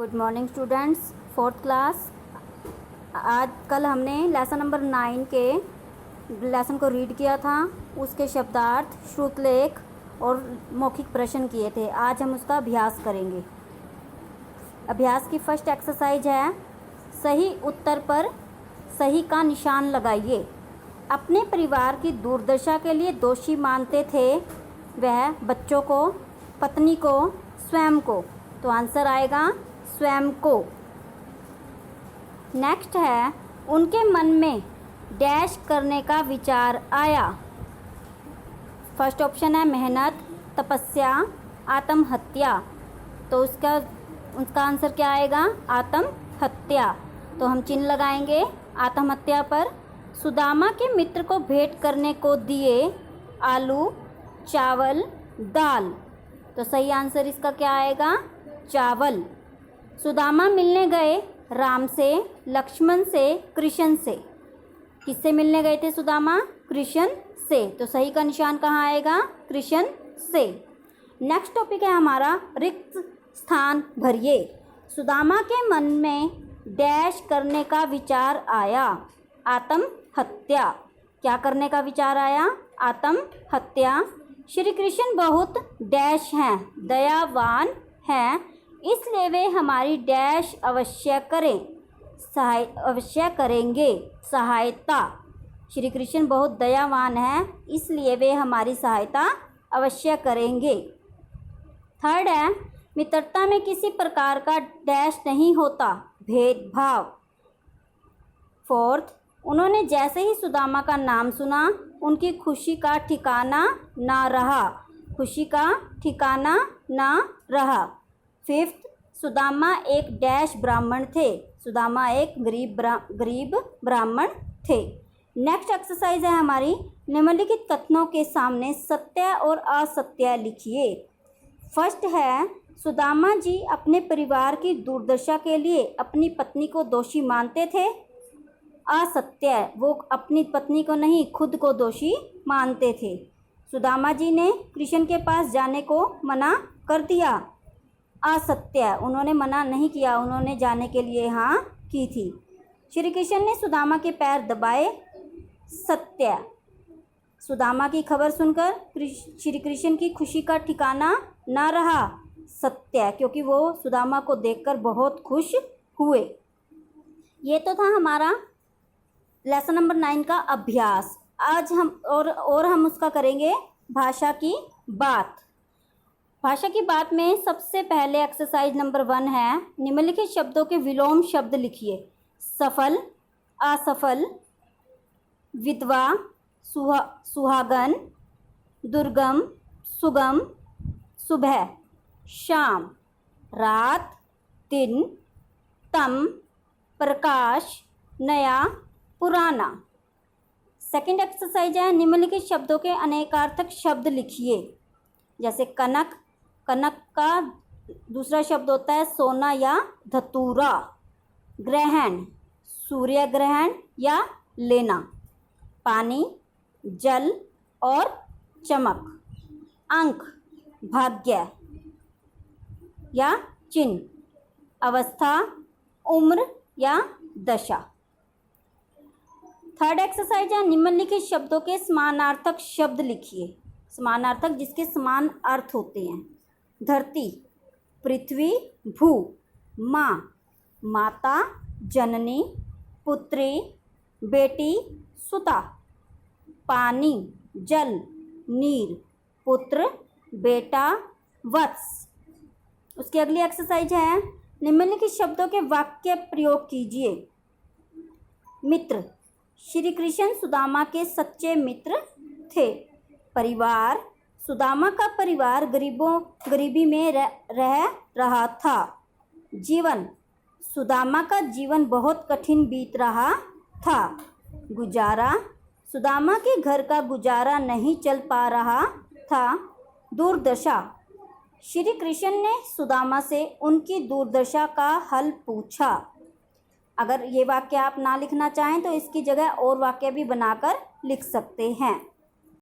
Good morning students, fourth class. आज कल हमने लेसन नंबर 9 के लेसन को रीड किया था। उसके शब्दार्थ, श्रुतलेख और मौखिक प्रश्न किए थे। आज हम उसका अभ्यास करेंगे। अभ्यास की फर्स्ट एक्सरसाइज है, सही उत्तर पर सही का निशान लगाइए। अपने परिवार की दुर्दशा के लिए दोषी मानते थे वह बच्चों को, पत्नी को, स्वयं को। तो आंसर आएगा स्वयं को। नेक्स्ट है, उनके मन में डैश करने का विचार आया। फर्स्ट ऑप्शन है मेहनत, तपस्या, आत्महत्या। तो उसका आंसर क्या आएगा? आत्महत्या। तो हम चिन्ह लगाएंगे आत्महत्या पर। सुदामा के मित्र को भेंट करने को दिए आलू, चावल, दाल। तो सही आंसर इसका क्या आएगा? चावल। सुदामा मिलने गए राम से, लक्ष्मण से, कृष्ण से। किससे मिलने गए थे सुदामा? कृष्ण से। तो सही का निशान कहाँ आएगा? कृष्ण से। नेक्स्ट टॉपिक है हमारा, रिक्त स्थान भरिए। सुदामा के मन में डैश करने का विचार आया। आत्महत्या। क्या करने का विचार आया? आत्महत्या। श्री कृष्ण बहुत डैश हैं, दयावान हैं, इसलिए वे हमारी डैश अवश्य करेंगे सहायता। श्री कृष्ण बहुत दयावान हैं, इसलिए वे हमारी सहायता अवश्य करेंगे। थर्ड है, मित्रता में किसी प्रकार का डैश नहीं होता, भेदभाव। फोर्थ, उन्होंने जैसे ही सुदामा का नाम सुना उनकी खुशी का ठिकाना ना रहा। खुशी का ठिकाना ना रहा। फिफ्थ, सुदामा एक डैश ब्राह्मण थे। सुदामा एक गरीब ब्राह्मण थे। नेक्स्ट एक्सरसाइज है हमारी, निम्नलिखित कथनों के सामने सत्य और असत्य लिखिए। फर्स्ट है, सुदामा जी अपने परिवार की दुर्दशा के लिए अपनी पत्नी को दोषी मानते थे। असत्य, वो अपनी पत्नी को नहीं, खुद को दोषी मानते थे। सुदामा जी ने कृष्ण के पास जाने को मना कर दिया। असत्य, उन्होंने मना नहीं किया, उन्होंने जाने के लिए हाँ की थी। श्री कृष्ण ने सुदामा के पैर दबाए। सत्य, सुदामा की खबर सुनकर श्री कृष्ण की खुशी का ठिकाना ना रहा। सत्य, क्योंकि वो सुदामा को देखकर बहुत खुश हुए। ये तो था हमारा लेसन नंबर 9 का अभ्यास। आज हम हम उसका करेंगे भाषा की बात। भाषा की बात में सबसे पहले एक्सरसाइज नंबर 1 है, निम्नलिखित शब्दों के विलोम शब्द लिखिए। सफल, असफल, विधवा, सुहागन, दुर्गम, सुगम, सुबह, शाम, रात, दिन, तम, प्रकाश, नया, पुराना। सेकंड एक्सरसाइज है, निम्नलिखित शब्दों के अनेकार्थक शब्द लिखिए। जैसे कनक, कनक का दूसरा शब्द होता है सोना या धतूरा। ग्रहण, सूर्य ग्रहण या लेना। पानी, जल और चमक। अंक, भाग्य या चिन्ह। अवस्था, उम्र या दशा। थर्ड एक्सरसाइज है, निम्नलिखित शब्दों के समानार्थक शब्द लिखिए। समानार्थक जिसके समान अर्थ होते हैं। धरती, पृथ्वी, भू। माँ, माता, जननी, पुत्री, बेटी, सुता। पानी, जल, नीर, पुत्र, बेटा, वत्स। उसकी अगली एक्सरसाइज है, निम्नलिखित शब्दों के वाक्य प्रयोग कीजिए। मित्र, श्री कृष्ण सुदामा के सच्चे मित्र थे। परिवार, सुदामा का परिवार गरीबी में रह रहा था। जीवन, सुदामा का जीवन बहुत कठिन बीत रहा था। गुजारा, सुदामा के घर का गुजारा नहीं चल पा रहा था। दुर्दशा, श्री कृष्ण ने सुदामा से उनकी दुर्दशा का हल पूछा। अगर ये वाक्य आप ना लिखना चाहें तो इसकी जगह और वाक्य भी बनाकर लिख सकते हैं।